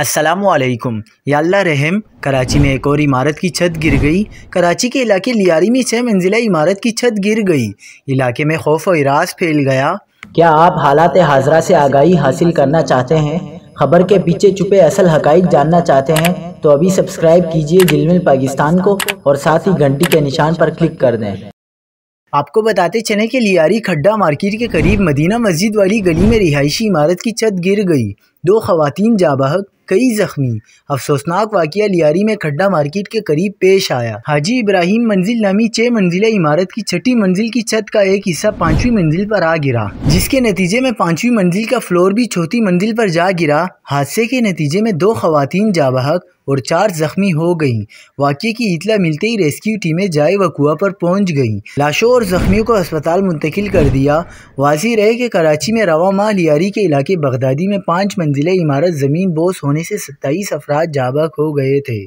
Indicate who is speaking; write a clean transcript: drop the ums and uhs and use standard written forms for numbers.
Speaker 1: अस्सलामुअलैकुम। या अल्लाह रहम। कराची में एक और इमारत की छत गिर गई। कराची के इलाके लियारी में 6 मंजिला इमारत की छत गिर गई। इलाके में खौफ और इरास फैल गया।
Speaker 2: क्या आप हालात हाजरा से आगाही हासिल करना चाहते हैं? खबर के पीछे छुपे असल हकाइक जानना चाहते हैं? तो अभी सब्सक्राइब कीजिए दिलमिल पाकिस्तान को और साथ ही घंटी के निशान पर क्लिक कर दें।
Speaker 1: आपको बताते चले कि लियारी खड्डा मार्केट के करीब मदीना मस्जिद वाली गली में रिहायशी इमारत की छत गिर गई। 2 खवातीन जाँ बहक, कई जख्मी। अफसोसनाक वाक़या लियारी में खड्डा मार्केट के करीब पेश आया। हाजी इब्राहिम मंजिल नामी 6 मंजिला इमारत की छठी मंजिल की छत का एक हिस्सा 5वीं मंजिल पर आ गिरा, जिसके नतीजे में 5वीं मंजिल का फ्लोर भी चौथी मंजिल पर जा गिरा। हादसे के नतीजे में 2 खवातीन जाँ बहक और 4 जख्मी हो गईं। वाक़ये की इतला मिलते ही रेस्क्यू टीमें जाए वकुआ पर पहुंच गईं। लाशों और जख्मियों को अस्पताल मुंतकिल कर दिया। वाज़ेह रहे कि कराची में रवा माह लियारी के इलाके बगदादी में 5 मंजिला इमारत ज़मीन बोस होने से 27 अफराद जाँ बहक हो गए थे।